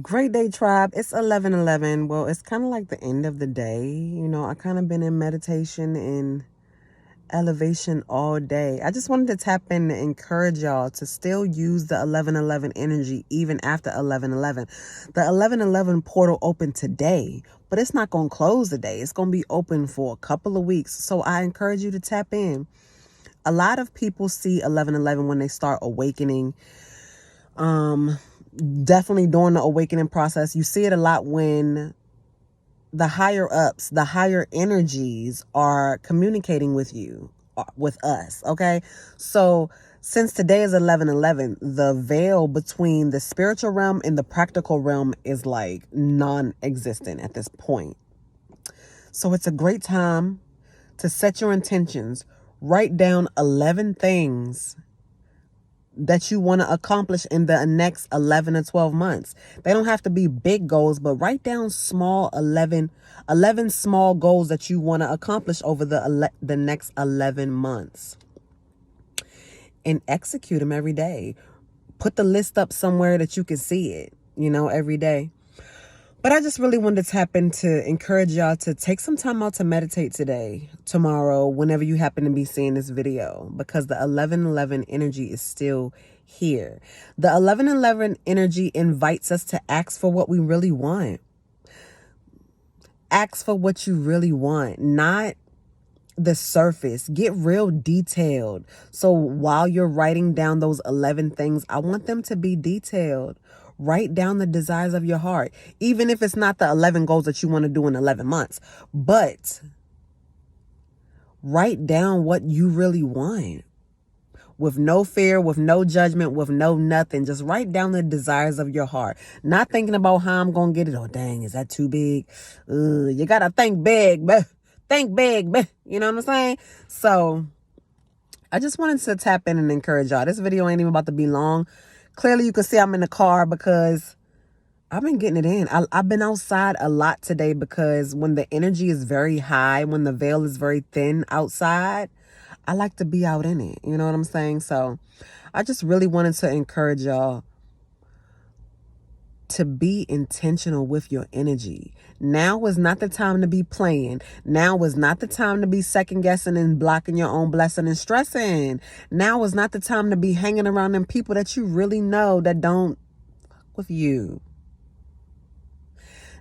Great day, tribe. It's 11:11. Well, it's kind of like the end of the day. I kind of been in meditation and elevation all day. I just wanted to tap in and encourage y'all to still use the 11:11 energy even after 11:11. The 11:11 portal opened today, but it's not going to close today. It's going to be open for a couple of weeks. So I encourage you to tap in. A lot of people see 11:11 when they start awakening. Definitely during the awakening process. You see it a lot when the higher ups, the higher energies are communicating with you, with us. Okay. So since today is 11:11, the veil between the spiritual realm and the practical realm is like non-existent at this point. So it's a great time to set your intentions. Write down 11 things that you want to accomplish in the next 11 to 12 months. They don't have to be big goals, but write down small 11 small goals that you want to accomplish over the next 11 months and execute them every day. Put the list up somewhere that you can see it, every day. But I just really wanted to tap in to encourage y'all to take some time out to meditate today, tomorrow, whenever you happen to be seeing this video, because the 11:11 energy is still here. The 11:11 energy invites us to ask for what we really want. Ask for what you really want, not the surface. Get real detailed. So while you're writing down those 11 things, I want them to be detailed. Write down the desires of your heart, even if it's not the 11 goals that you want to do in 11 months, but write down what you really want with no fear, with no judgment, with no nothing. Just write down the desires of your heart, not thinking about how I'm going to get it. Oh, dang, is that too big? You got to think big, but think big, but you know what I'm saying? So I just wanted to tap in and encourage y'all. This video ain't even about to be long. Clearly, you can see I'm in the car because I've been getting it in. I've been outside a lot today because when the energy is very high, when the veil is very thin outside, I like to be out in it. You know what I'm saying? So I just really wanted to encourage y'all to be intentional with your energy. Now is not the time to be playing. Now is not the time to be second guessing and blocking your own blessing and stressing. Now is not the time to be hanging around them people that you really know that don't fuck with you.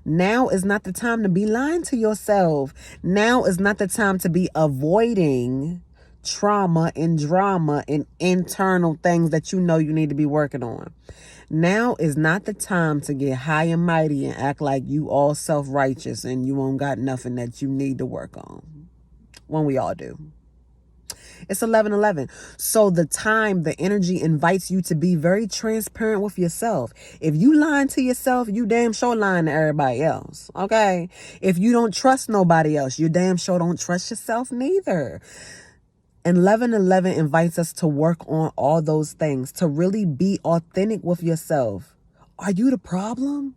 Now is not the time to be lying to yourself. Now is not the time to be avoiding trauma and drama and internal things that you know you need to be working on. Now is not the time to get high and mighty and act like you all self-righteous and you won't got nothing that you need to work on, when we all do. It's 11:11. So the energy invites you to be very transparent with yourself. If you lying to yourself, you damn sure lying to everybody else. Okay? If you don't trust nobody else, you damn sure don't trust yourself neither. And 11:11 invites us to work on all those things, to really be authentic with yourself. Are you the problem?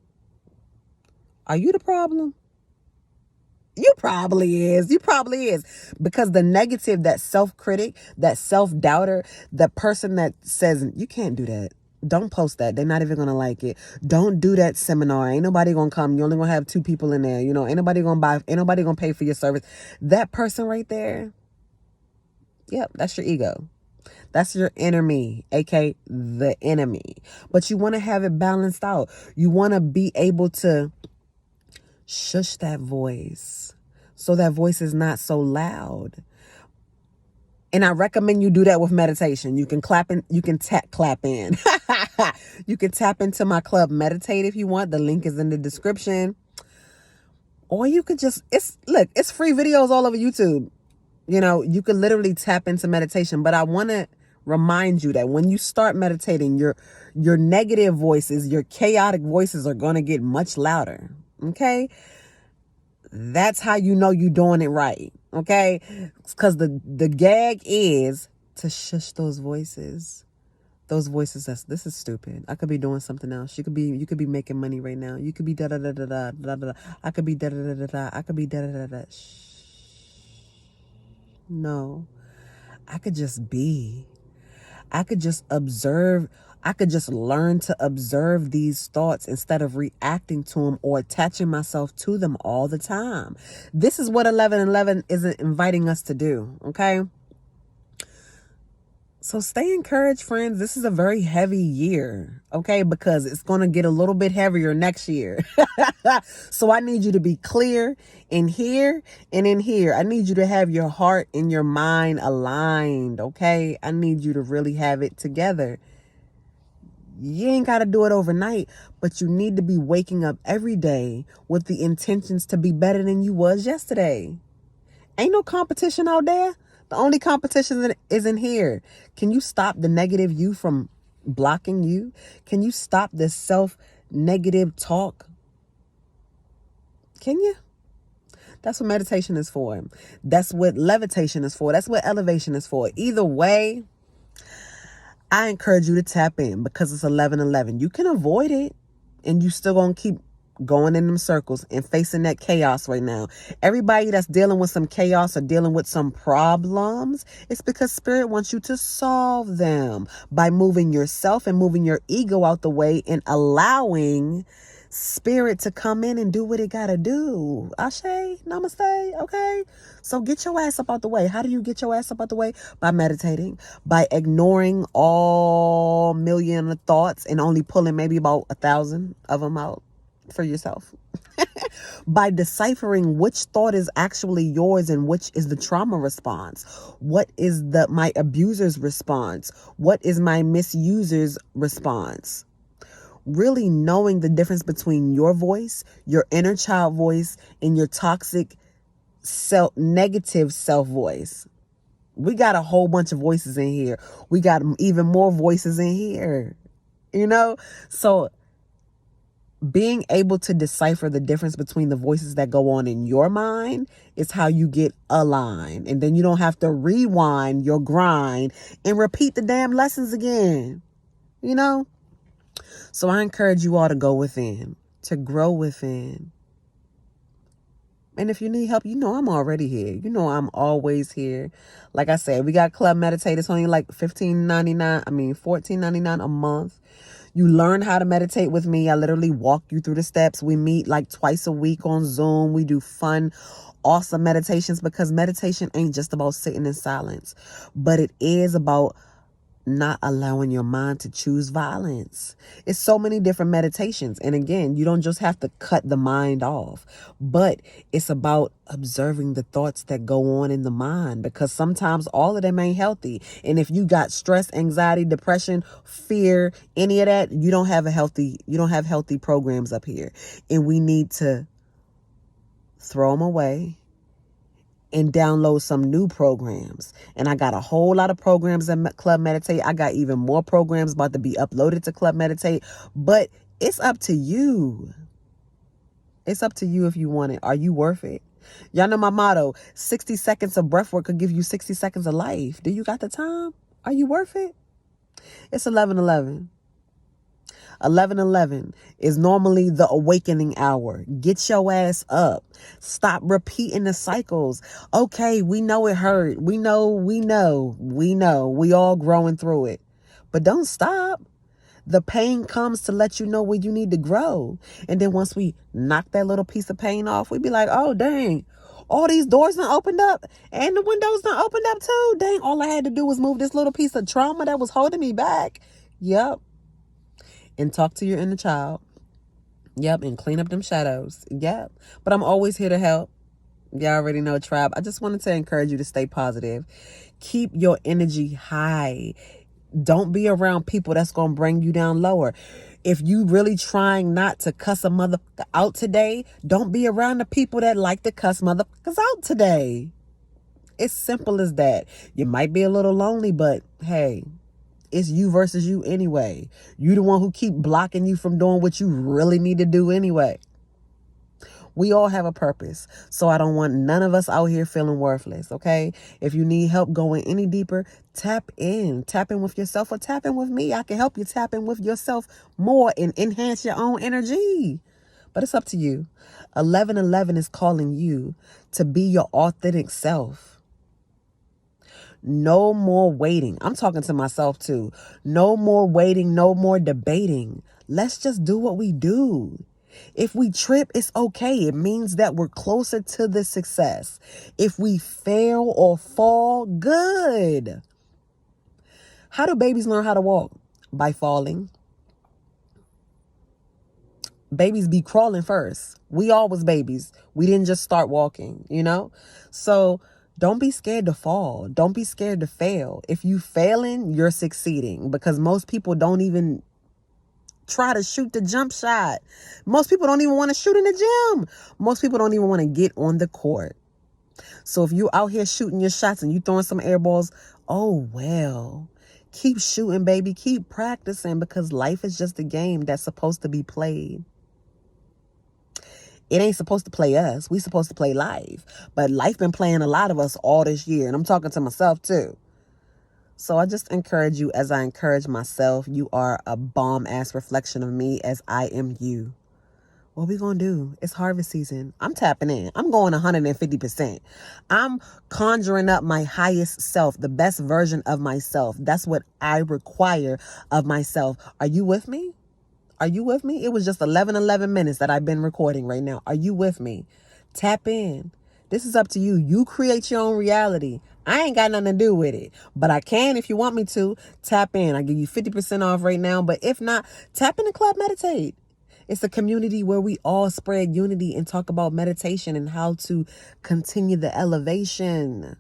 Are you the problem? You probably is. You probably is. Because the negative, that self-critic, that self-doubter, the person that says, you can't do that. Don't post that. They're not even going to like it. Don't do that seminar. Ain't nobody going to come. You're only going to have 2 people in there. Ain't nobody going to buy. Ain't nobody going to pay for your service. That person right there. Yep, that's your ego. That's your enemy, aka the enemy. But you want to have it balanced out. You want to be able to shush that voice so that voice is not so loud. And I recommend you do that with meditation. You can clap in. You can clap in. You can tap into my Club Meditate if you want. The link is in the description. Or you could just, it's free videos all over YouTube. You could literally tap into meditation, but I want to remind you that when you start meditating, your negative voices, your chaotic voices are going to get much louder. Okay? That's how you know you're doing it right. Okay? Because the gag is to shush those voices. Those voices, this is stupid. I could be doing something else. You could be making money right now. You could be da da da da da da da. I could be da da da da da. I could be da da da da. No, I could just be. I could just observe. I could just learn to observe these thoughts instead of reacting to them or attaching myself to them all the time. This is what 1111 isn't inviting us to do, okay? So stay encouraged, friends. This is a very heavy year, okay? Because it's going to get a little bit heavier next year. So I need you to be clear in here and in here. I need you to have your heart and your mind aligned, okay? I need you to really have it together. You ain't got to do it overnight, but you need to be waking up every day with the intentions to be better than you was yesterday. Ain't no competition out there. The only competition is in here. Can you stop the negative you from blocking you? Can you stop the self-negative talk? Can you? That's what meditation is for. That's what levitation is for. That's what elevation is for. Either way, I encourage you to tap in because it's 11:11. You can avoid it and you still gonna keep going in them circles and facing that chaos right now. Everybody that's dealing with some chaos or dealing with some problems, it's because Spirit wants you to solve them by moving yourself and moving your ego out the way and allowing Spirit to come in and do what it gotta do. Ashe, namaste, okay? So get your ass up out the way. How do you get your ass up out the way? By meditating, by ignoring all million of thoughts and only pulling maybe about 1,000 of them out for yourself. By deciphering which thought is actually yours and which is the trauma response. What is my abuser's response? What is my misuser's response? Really knowing the difference between your voice, your inner child voice, and your toxic negative self voice. We got a whole bunch of voices in here. We got even more voices in here. So being able to decipher the difference between the voices that go on in your mind is how you get aligned. And then you don't have to rewind your grind and repeat the damn lessons again. So I encourage you all to go within, to grow within. And if you need help, I'm already here. I'm always here. Like I said, we got Club Meditate. It's only like $14.99 a month. You learn how to meditate with me. I literally walk you through the steps. We meet like twice a week on Zoom. We do fun, awesome meditations because meditation ain't just about sitting in silence, but it is about not allowing your mind to choose violence. It's so many different meditations. And again, you don't just have to cut the mind off, but it's about observing the thoughts that go on in the mind because sometimes all of them ain't healthy. And if you got stress, anxiety, depression, fear, any of that, you don't have healthy programs up here. And we need to throw them away and download some new programs. And I got a whole lot of programs in Club Meditate. I got even more programs about to be uploaded to Club Meditate. But it's up to you. It's up to you if you want it. Are you worth it? Y'all know my motto, 60 seconds of breath work could give you 60 seconds of life. Do you got the time? Are you worth it? It's 11:11. 11:11 is normally the awakening hour. Get your ass up. Stop repeating the cycles. Okay, we know it hurt. We know. We all growing through it. But don't stop. The pain comes to let you know where you need to grow. And then once we knock that little piece of pain off, we be like, oh, dang. All these doors done opened up and the windows done opened up too. Dang, all I had to do was move this little piece of trauma that was holding me back. Yep. And talk to your inner child. Yep. And clean up them shadows. Yep. But I'm always here to help. Y'all already know, tribe. I just wanted to encourage you to stay positive. Keep your energy high. Don't be around people that's going to bring you down lower. If you really trying not to cuss a motherfucker out today, don't be around the people that like to cuss motherfuckers out today. It's simple as that. You might be a little lonely, but hey, it's you versus you anyway. You the one who keep blocking you from doing what you really need to do anyway. We all have a purpose. So I don't want none of us out here feeling worthless, okay? If you need help going any deeper, tap in. Tap in with yourself or tap in with me. I can help you tap in with yourself more and enhance your own energy. But it's up to you. 11:11 is calling you to be your authentic self. No more waiting. I'm talking to myself too. No more waiting, no more debating. Let's just do what we do. If we trip, it's okay. It means that we're closer to the success. If we fail or fall, good. How do babies learn how to walk? By falling. Babies be crawling first. We all was babies. We didn't just start walking, you know? So don't be scared to fall. Don't be scared to fail. If you failing, you're succeeding, because most people don't even try to shoot the jump shot. Most people don't even want to shoot in the gym. Most people don't even want to get on the court. So if you out here shooting your shots and you throwing some air balls, oh well. Keep shooting, baby. Keep practicing, because life is just a game that's supposed to be played. It ain't supposed to play us. We supposed to play life. But life been playing a lot of us all this year. And I'm talking to myself too. So I just encourage you, as I encourage myself. You are a bomb-ass reflection of me, as I am you. What we gonna do? It's harvest season. I'm tapping in. I'm going 150%. I'm conjuring up my highest self, the best version of myself. That's what I require of myself. Are you with me? Are you with me? It was just 11 minutes that I've been recording right now. Are you with me? Tap in. This is up to you. You create your own reality. I ain't got nothing to do with it, but I can if you want me to. Tap in. I give you 50% off right now, but if not, tap in the Club Meditate. It's a community where we all spread unity and talk about meditation and how to continue the elevation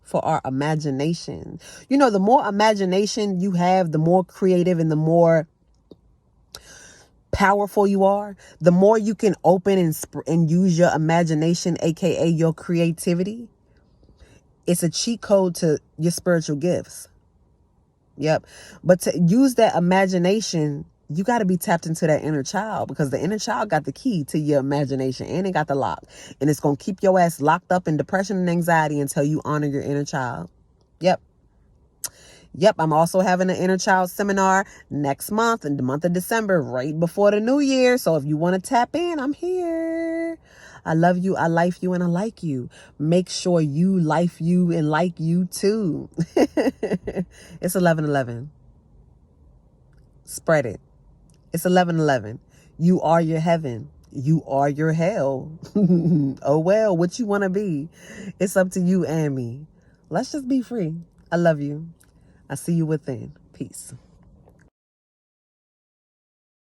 for our imagination. You know, the more imagination you have, the more creative and the more powerful you are, the more you can open and use your imagination, aka your creativity. It's a cheat code to your spiritual gifts. Yep. But to use that imagination, you got to be tapped into that inner child, because the inner child got the key to your imagination and it got the lock. And it's going to keep your ass locked up in depression and anxiety until you honor your inner child. Yep. Yep, I'm also having an inner child seminar next month, in the month of December, right before the new year. So if you want to tap in, I'm here. I love you, I life you, and I like you. Make sure you life you and like you too. It's 11/11. Spread it. It's 11/11. You are your heaven. You are your hell. Oh well, what you want to be. It's up to you and me. Let's just be free. I love you. I see you within. Peace.